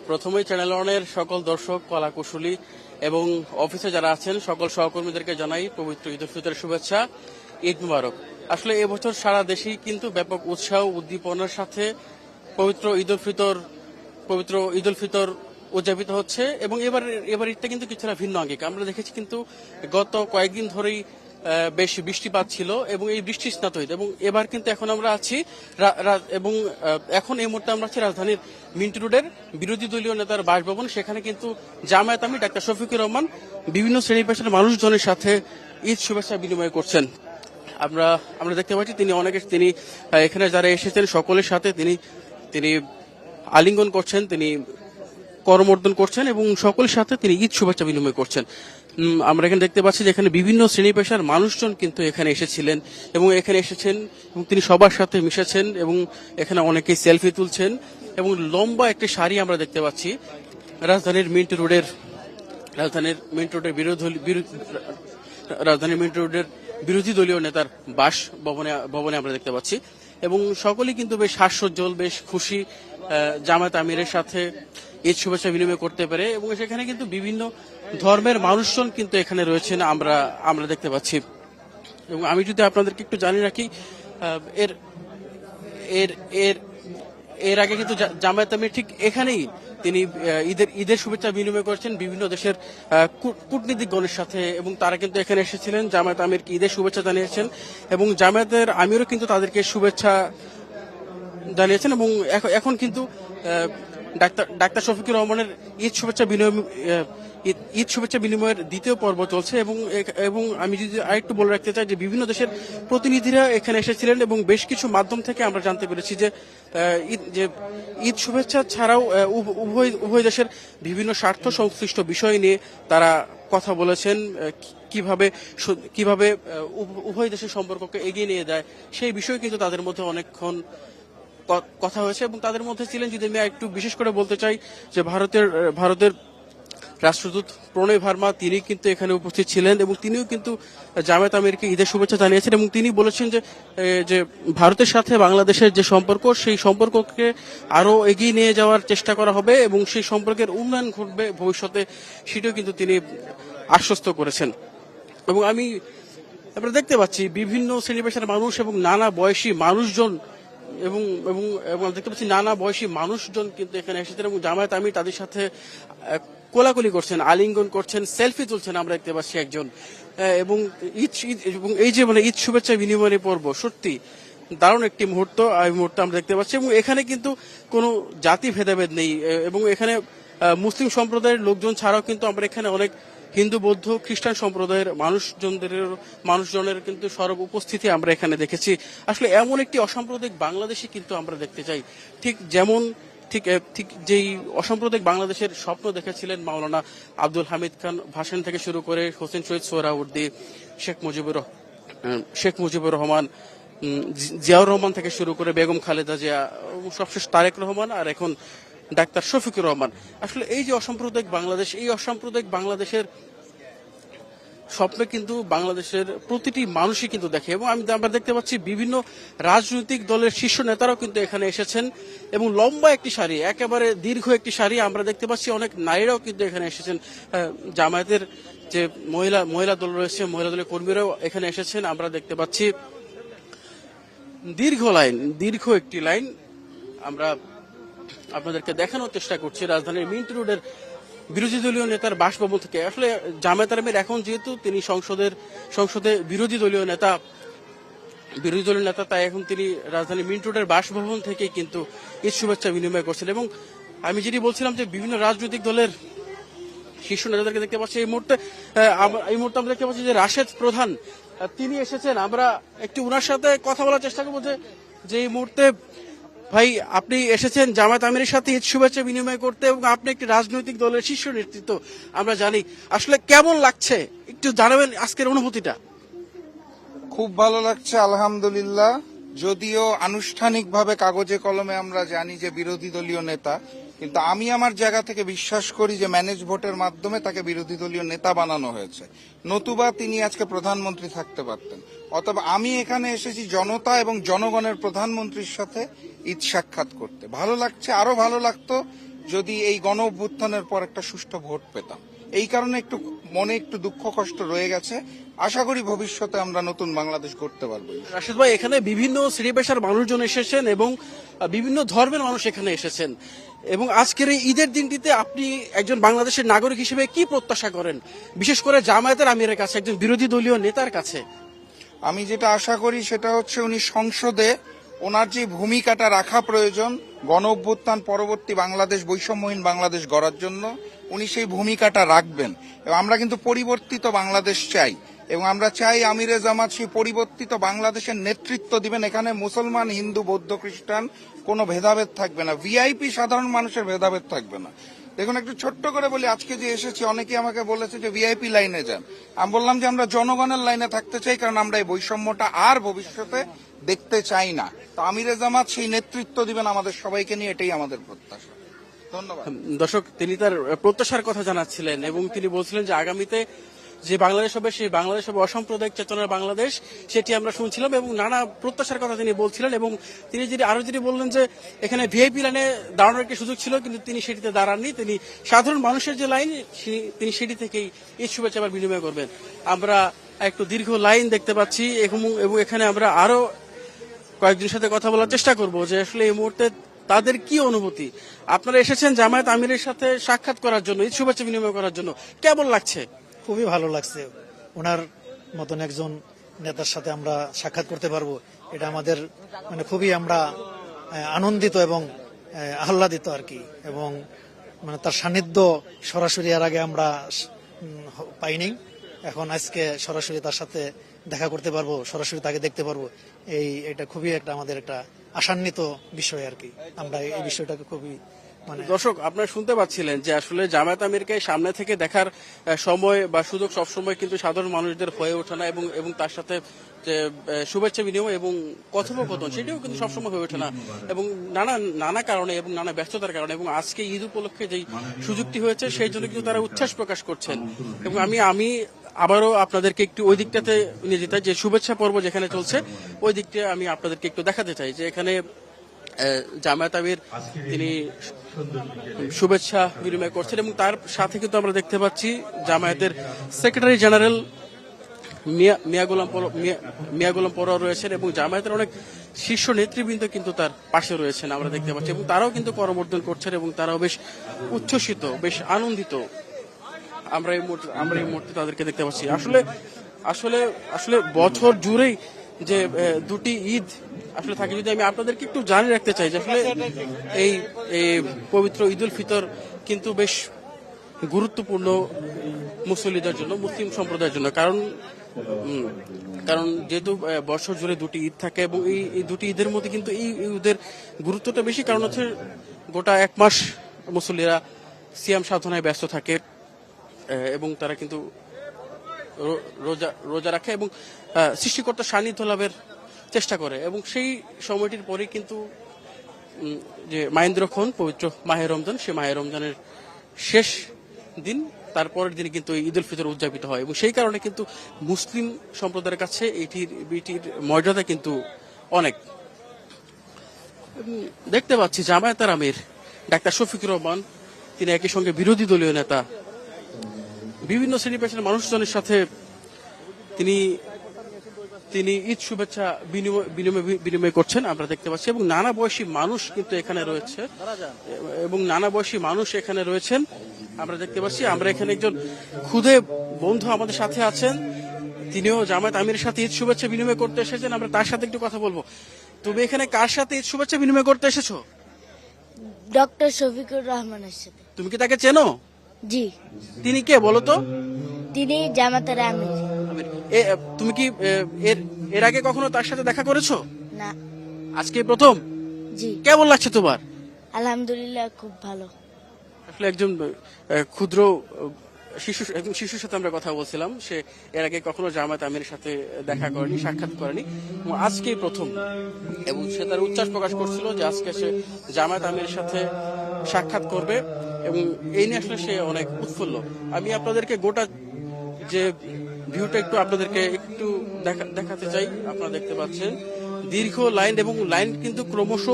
প্রথমেই চ্যানেল ওয়ানের সকল দর্শক, কলাকুশলী এবং অফিসে যারা আছেন সকল সহকর্মীদেরকে জানাই পবিত্র ঈদ উল ফিতরের শুভেচ্ছা, ঈদ মুবারক। আসলে এবছর সারা দেশেই কিন্তু ব্যাপক উৎসাহ উদ্দীপনার সাথে পবিত্র ঈদ উল ফিতর উদযাপিত হচ্ছে এবং এবার ঈদটা কিন্তু কিছুটা ভিন্ন আঙ্গিক। আমরা দেখেছি কিন্তু গত কয়েকদিন ধরেই বেশ বৃষ্টিপাত ছিল এবং এই বৃষ্টি স্নাত হইত এবং এবার কিন্তু এখন আমরা আছি এবং এখন এই মুহূর্তে আমরা আছি রাজধানীর মিন্টু রোডের বিরোধী দলীয় নেতার বাসভবন। সেখানে কিন্তু জামায়াত আমির ডাক্তার শফিকুর রহমান বিভিন্ন শ্রেণী পেশার মানুষজনের সাথে ঈদ শুভেচ্ছা বিনিময় করছেন। আমরা দেখতে পাচ্ছি তিনি এখানে যারা এসেছেন সকলের সাথে তিনি আলিঙ্গন করছেন, তিনি করমর্দন করছেন এবং সকলের সাথে তিনি ঈদ শুভেচ্ছা বিনিময় করছেন। আমরা এখানে দেখতে পাচ্ছি যে এখানে বিভিন্ন শ্রেণী পেশার মানুষজন কিন্তু এখানে এসেছিলেন এবং এখানে এসেছেন এবং তিনি সবার সাথে মিশেছেন এবং এখানে অনেকেই সেলফি তুলছেন এবং লম্বা একটি সারি আমরা দেখতে পাচ্ছি রাজধানীর মিন্টু রোডের বিরোধী দলীয় নেতার ভবনে আমরা দেখতে পাচ্ছি এবং সকলেই কিন্তু বেশ হাস্যোজ্জ্বল, বেশ খুশি জামায়াত আমিরের সাথে ঈদ শুভেচ্ছা বিনিময় করতে পারে এবং সেখানে কিন্তু বিভিন্ন ধর্মের মানুষজন কিন্তু এখানে রয়েছেন আমরা দেখতে পাচ্ছি। এবং আমি যদি আপনাদেরকে একটু জানি রাখি, এর এর এর এর আগে কিন্তু জামায়াত আমির ঠিক এখানেই তিনি ঈদের শুভেচ্ছা বিনিময় করেছেন বিভিন্ন দেশের কূটনীতিকগণের সাথে এবং তারা কিন্তু এখানে এসেছিলেন, জামায়াত আমিরকে ঈদের শুভেচ্ছা জানিয়েছেন এবং জামায়াতের আমিরও কিন্তু তাদেরকে শুভেচ্ছা জানিয়েছেন এবং এখন কিন্তু ডাক্তার শফিকুর রহমানের ঈদ শুভেচ্ছা বিনিময়ের দ্বিতীয় পর্ব চলছে এবং আমি যদি আরেকটু বলে রাখতে চাই যে বিভিন্ন দেশের প্রতিনিধিরা এখানে এসেছিলেন এবং বেশ কিছু মাধ্যম থেকে আমরা জানতে পেরেছি যে ঈদ শুভেচ্ছা ছাড়াও উভয় দেশের বিভিন্ন স্বার্থ সংশ্লিষ্ট বিষয় নিয়ে তারা কথা বলেছেন, কিভাবে উভয় দেশের সম্পর্ককে এগিয়ে নিয়ে যায় সেই বিষয়ে কিন্তু তাদের মধ্যে অনেকক্ষণ কথা হয়েছে এবং তাদের মধ্যে ছিলেন, যদি আমি একটু বিশেষ করে বলতে চাই যে ভারতের রাষ্ট্রদূত প্রণয় ভার্মা, তিনি কিন্তু এখানে উপস্থিত ছিলেন এবং তিনিও কিন্তু জামায়াত আমিরকে ঈদের শুভেচ্ছা জানিয়েছেন এবং তিনি বলেছেন যে ভারতের সাথে বাংলাদেশের যে সম্পর্ক সেই সম্পর্ককে আরো এগিয়ে নিয়ে যাওয়ার চেষ্টা করা হবে এবং সেই সম্পর্কের উন্নয়ন ঘটবে ভবিষ্যতে, সেটাও কিন্তু তিনি আশ্বস্ত করেছেন। এবং আমরা দেখতে পাচ্ছি বিভিন্ন শ্রেণী পেশার মানুষ এবং নানা বয়সী মানুষজন এবং দেখতে পাচ্ছি নানা বয়সী মানুষজন কিন্তু এখানে এসেছেন এবং জামায়াত আমির তাদের সাথে কোলাকুলি করছেন, আলিঙ্গন করছেন, সেলফি তুলছেন আমরা দেখতে পাচ্ছি একজন এবং এই যে ঈদ শুভেচ্ছা বিনিময়ের পর্ব সত্যি দারুণ একটি মুহূর্ত আমরা দেখতে পাচ্ছি এবং এখানে কিন্তু কোনো জাতি ভেদাভেদ নেই এবং এখানে মুসলিম সম্প্রদায়ের লোকজন ছাড়াও কিন্তু আমরা এখানে অনেক হিন্দু, বৌদ্ধ, খ্রিস্টান সম্প্রদায়ের মানুষজনের কিন্তু সরব উপস্থিতি আমরা এখানে দেখেছি। আসলে এমন একটি অসাম্প্রদায়িক বাংলাদেশই কিন্তু আমরা দেখতে চাই, ঠিক যেই অসাম্প্রদায়িক বাংলাদেশের স্বপ্ন দেখেছিলেন মাওলানা আব্দুল হামিদ খান ভাসানী থেকে শুরু করে হোসেন শহীদ সোহরাওয়ার্দী, শেখ মুজিবুর রহমান, জিয়াউর রহমান থেকে শুরু করে বেগম খালেদা জিয়া, সবশেষ তারেক রহমান আর এখন ডাক্তার শফিকুর রহমান। আসলে এই যে অসাম্প্রদায়িক বাংলাদেশ, এই অসাম্প্রদায়িক বাংলাদেশের স্বপ্ন কিন্তু বাংলাদেশের প্রতিটি মানুষই কিন্তু দেখে এবং আমরা দেখতে পাচ্ছি বিভিন্ন রাজনৈতিক দলের শীর্ষ নেতারাও কিন্তু এখানে এসেছেন এবং লম্বা একটি সারি, একেবারে দীর্ঘ একটি সারি আমরা দেখতে পাচ্ছি। অনেক নারীরাও কিন্তু এখানে এসেছেন, জামায়াতের যে মহিলা দল রয়েছে, মহিলা দলের কর্মীরাও এখানে এসেছেন। আমরা দেখতে পাচ্ছি দীর্ঘ একটি লাইন আমরা আপনাদেরকে দেখানোর চেষ্টা করছি রাজধানীর মিন্টু রোডের বিরোধী দলীয় নেতার বাসভবন থেকে। আসলে জামায়াত আমির এখন যেহেতু তিনি সংসদে বিরোধী দলীয় নেতা, তাই এখন তিনি রাজধানীর মিন্টু রোডের বাসভবন থেকে কিন্তু ঈদ শুভেচ্ছা বিনিময় করছেন এবং আমি যেটি বলছিলাম যে বিভিন্ন রাজনৈতিক দলের শীর্ষ নেতাদেরকে দেখতে পাচ্ছি। এই মুহূর্তে আমরা দেখতে পাচ্ছি যে রাশেদ প্রধান তিনি এসেছেন। আমরা একটু ওনার সাথে কথা বলার চেষ্টা করবো যে এই মুহূর্তে ভাই আপনি এসেছেন জামায়াত আমিরের সাথে ঈদ শুভেচ্ছা বিনিময় করতে এবং আপনি একটি রাজনৈতিক দলের শীর্ষ নেতৃত্ব, আমরা জানি, আসলে কেমন লাগছে একটু জানাবেন আজকের অনুভূতিটা। খুব ভালো লাগছে আলহামদুলিল্লাহ। যদিও আনুষ্ঠানিকভাবে কাগজে কলমে আমরা জানি যে বিরোধী দলীয় নেতা, কিন্তু আমি আমার জায়গা থেকে বিশ্বাস করি যে ম্যানেজ ভোটের মাধ্যমে তাকে বিরোধী দলীয় নেতা বানানো হয়েছে, নতুবা তিনি আজকে প্রধানমন্ত্রী থাকতে পারতেন। অথবা আমি এখানে এসেছি জনতা এবং জনগণের প্রধানমন্ত্রীর সাথে ঈদ সাক্ষাৎ করতে। ভালো লাগছে, আরো ভালো লাগতো যদি এই গণ অভ্যুত্থানের পর একটা সুষ্ঠু ভোট পেতাম। এই কারণে একটু মনে একটু দুঃখ কষ্ট রয়ে গেছে। আশা করি ভবিষ্যতে আমরা নতুন বাংলাদেশ করতে পারবো। রাশেদ ভাই, এখানে বিভিন্ন শ্রেণী পেশার মানুষজন এসেছেন এবং বিভিন্ন ধর্মের মানুষ এখানে এসেছেন, এবং আজকের এই ঈদের দিনটিতে আপনি একজন বাংলাদেশের নাগরিক হিসেবে কি প্রত্যাশা করেন, বিশেষ করে জামায়াতের আমিরের কাছে, একজন বিরোধী দলীয় নেতার কাছে? আমি যেটা আশা করি সেটা হচ্ছে উনি সংসদে ওনার যে ভূমিকাটা রাখা প্রয়োজন গণ অভ্যুত্থান পরবর্তী বাংলাদেশ, বৈষম্যহীন বাংলাদেশ গড়ার জন্য উনি সেই ভূমিকাটা রাখবেন। এবং আমরা কিন্তু পরিবর্তিত বাংলাদেশ চাই, এবং আমরা চাই আমিরে জামাত সেই পরিবর্তিত বাংলাদেশের নেতৃত্ব দিবেন। এখানে মুসলমান, হিন্দু, বৌদ্ধ, খ্রিস্টান কোনো ভেদাভেদ থাকবে না, ভিআইপি সাধারণ মানুষের ভেদাভেদ থাকবে না। দেখুন, একটু ছোট্ট করে বলি, আজকে যে এসেছি অনেকে আমাকে বলেছে যে ভিআইপি লাইনে যান। আমি বললাম যে আমরা জনগণের লাইনে থাকতে চাই, কারণ আমরা এই বৈষম্যটা আর ভবিষ্যতে দেখতে চাই না। তো আমিরে জামাত সেই নেতৃত্ব দিবেন আমাদের সবাইকে নিয়ে, এটাই আমাদের প্রত্যাশা। ধন্যবাদ। দর্শক, তিনি তার প্রত্যাশার কথা জানাচ্ছিলেন এবং তিনি বলছিলেন যে আগামীতে যে বাংলাদেশ হবে সেই বাংলাদেশ হবে অসাম্প্রদায়িক চেতনার বাংলাদেশ, সেটি আমরা শুনছিলাম এবং নানা প্রত্যাশার কথা তিনি বলছিলেন। এবং তিনি আরো যেটি বললেন যে এখানে ভিআইপি লাইনে দাঁড়ানোর একটি সুযোগ ছিল, কিন্তু তিনি সেটিতে দাঁড়াননি। তিনি সাধারণ মানুষের যে লাইন, তিনি সেটি থেকেই এই শুভেচ্ছা আবার বিনিময় করবেন। আমরা একটু দীর্ঘ লাইন দেখতে পাচ্ছি এবং এখানে আমরা আরো কয়েকজনের সাথে কথা বলার চেষ্টা করব যে আসলে এই মুহূর্তে তাদের কি অনুভূতি। আপনারা এসেছেন জামায়াত আমিরের সাথে সাক্ষাৎ করার জন্য, ঈদ শুভেচ্ছা বিনিময় করার জন্য, কেমন লাগছে? খুবই ভালো লাগছে। ওনার মতন একজন নেতার সাথে আমরা সাক্ষাৎ করতে পারবো, এটা আমাদের মানে খুবই আমরা আনন্দিত এবং আহ্লাদিত আর কি। এবং মানে তার সান্নিধ্য সরাসরি এর আগে আমরা পাইনি, এখন আজকে সরাসরি তার সাথে দেখা করতে পারবো, সরাসরি তাকে দেখতে পারবো। এটা খুবই একটা আমাদের একটা আশান্বিত বিষয় আর কি। আমরা এই বিষয়টাকে খুবই দর্শক, আপনারা শুনতে পাচ্ছিলেন যে আসলে জামায়াত আমিরকে সামনে থেকে দেখার সময় বা সুযোগ সবসময় কিন্তু সাধারণ মানুষদের হয়ে ওঠে না, এবং তার সাথে যে শুভেচ্ছা বিনিময় এবং কথোপকথন সেটিও কিন্তু সবসময় হয়ে ওঠে না, এবং নানা কারণে এবং নানা ব্যস্ততার কারণে। এবং আজকে ঈদ উপলক্ষে যেই সুযোগটি হয়েছে সেই জন্য কিন্তু তারা উচ্ছ্বাস প্রকাশ করছেন। এবং আমি আবারও আপনাদেরকে একটু ওই দিকটাতে নিয়ে যেতে চাই, যে শুভেচ্ছা পর্ব যেখানে চলছে ওই দিকটা আমি আপনাদেরকে একটু দেখাতে চাই, যে এখানে জামায়াত আমির তিনি শুভেচ্ছা বিনিময় করছেন এবং তার সাথে কিন্তু আমরা দেখতে পাচ্ছি জামায়াতের সেক্রেটারি জেনারেল মিয়া গোলাম পরোয়ার রয়েছেন এবং জামায়াতের অনেক শীর্ষ নেতৃবৃন্দ কিন্তু তার পাশে রয়েছেন আমরা দেখতে পাচ্ছি, এবং তারাও কিন্তু করমর্দন করছেন এবং তারাও বেশ উচ্ছ্বসিত, বেশ আনন্দিত। আমরা এই মুহূর্তে তাদেরকে দেখতে পাচ্ছি। আসলে বছর জুড়েই যে দুটি ঈদ আসলে থাকে, যদি আমি আপনাদেরকে একটু জানিয়ে রাখতে চাই যে আসলে এই পবিত্র ঈদ উল ফিতর কিন্তু বেশ গুরুত্বপূর্ণ মুসলিদের জন্য, মুসলিম সম্প্রদায়ের জন্য। কারণ যেহেতু বছর জুড়ে দুটি ঈদ থাকে এবং এই দুটি ঈদের মধ্যে কিন্তু এই ঈদের গুরুত্বটা বেশি, কারণ হচ্ছে গোটা এক মাস মুসল্লিরা সিয়াম সাধনায় ব্যস্ত থাকে এবং তারা কিন্তু রোজা রাখে এবং সৃষ্টিকর্তার সান্নিধ্য লাভের চেষ্টা করে। এবং সেই সময়টির পরে কিন্তু যে মাহেন্দ্রক্ষণ পবিত্র মাহে রমজান, সে মাহে রমজানের শেষ দিন, তারপরের দিনে কিন্তু ঈদ উল ফিতর উদযাপিত হয়, এবং সেই কারণে কিন্তু মুসলিম সম্প্রদায়ের কাছে এটির মর্যাদা কিন্তু অনেক। দেখতে পাচ্ছি জামায়াতের আমির ডাক্তার শফিকুর রহমান, তিনি একই সঙ্গে বিরোধী দলীয় নেতা, বিভিন্ন শ্রেণী পেশার মানুষজনের সাথে তিনি ঈদ শুভেচ্ছা বিনিময় করছেন আমরা দেখতে পাচ্ছি। এবং নানা বয়সী মানুষ কিন্তু এখানে রয়েছে আমরা দেখতে পাচ্ছি। আমরা এখানে একজন খুদে বন্ধু আমাদের সাথে আছেন, তিনিও জামায়াত আমিরের সাথে ঈদ শুভেচ্ছা বিনিময় করতে এসেছেন। আমরা তার সাথে একটু কথা বলবো। তুমি এখানে কার সাথে ঈদ শুভেচ্ছা বিনিময় করতে এসেছো? ডক্টর শফিকুর রহমানের সাথে। তুমি কি তাকে চেনো? জি। তিনি কে বলো তো? তিনি জামাতের আমির। তুমি কি এর আগে কখনো তার সাথে দেখা করেছো? না। আজকে প্রথম? জি। কেমন লাগছে তোমার? আলহামদুলিল্লাহ, খুব ভালো। আসলে একজন ক্ষুদ্র শিশুর সাথে আমরা কথা বলছিলাম, সে এর আগে কখনো জামায়াত আমিরের সাথে দেখা করেনি, সাক্ষাৎ করেনি, আজকেই প্রথম। এবং সে তার উচ্ছ্বাস প্রকাশ করছিল যে আজকে সে জামায়াত আমিরের সাথে সাক্ষাৎ করবে, এবং এই নিয়ে আসলে সে অনেক উৎফুল্ল। আমি আপনাদেরকে গোটা যে ভিউটা আপনাদেরকে একটু দেখাতে চাই। আপনারা দেখতে পাচ্ছেন দীর্ঘ লাইন, এবং লাইন কিন্তু ক্রমশ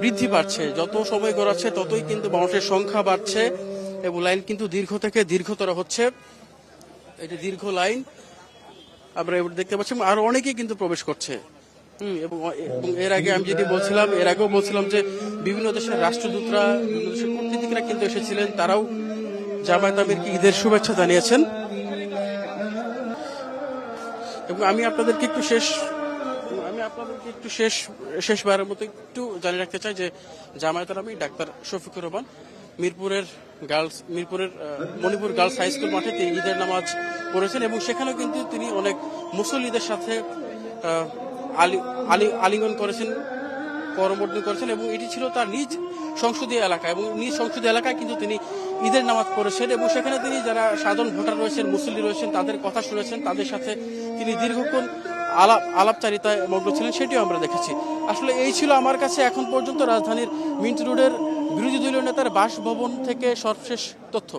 বৃদ্ধি পাচ্ছে, যত সময় গড়াচ্ছে ততই কিন্তু মানুষের সংখ্যা বাড়ছে এবং লাইন কিন্তু দীর্ঘ থেকে দীর্ঘতর হচ্ছে। এটি দীর্ঘ লাইন আমরা এবার দেখতে পাচ্ছি, আর অনেকেই কিন্তু প্রবেশ করছে। এবং এর আগে আমি যেটি বলছিলাম, এর আগেও বলছিলাম যে বিভিন্ন দেশের রাষ্ট্রদূতরা, বিভিন্ন দেশের কূটনীতিকরা কিন্তু এসেছিলেন, তারাও জামায়াত আমিরকে ঈদের শুভেচ্ছা জানিয়েছেন। এবং আমি আপনাদেরকে একটু শেষবারের মতো একটু জানিয়ে রাখতে চাই যে জামায়াতের আমির ডাক্তার শফিকুর রহমান মিরপুরের মণিপুর গার্লস হাই স্কুল মাঠে তিনি ঈদের নামাজ পড়েছেন এবং সেখানেও কিন্তু তিনি অনেক মুসল্লিদের সাথে আলিঙ্গন করেছেন, করমর্দন করেছেন এবং এটি ছিল তার নিজ সংসদীয় এলাকা এবং নিজ সংসদীয় এলাকায় কিন্তু তিনি ঈদের নামাজ পড়েছেন এবং সেখানে তিনি যারা সাধারণ ভোটার রয়েছেন, মুসল্লি রয়েছেন, তাদের কথা শুনেছেন, তাদের সাথে তিনি দীর্ঘক্ষণ আলাপচারিতায় মগ্ন ছিলেন, সেটিও আমরা দেখেছি। আসলে এই ছিল আমার কাছে এখন পর্যন্ত রাজধানীর মিন্ট রোডের বিরোধী দলীয় নেতার বাসভবন থেকে সর্বশেষ তথ্য।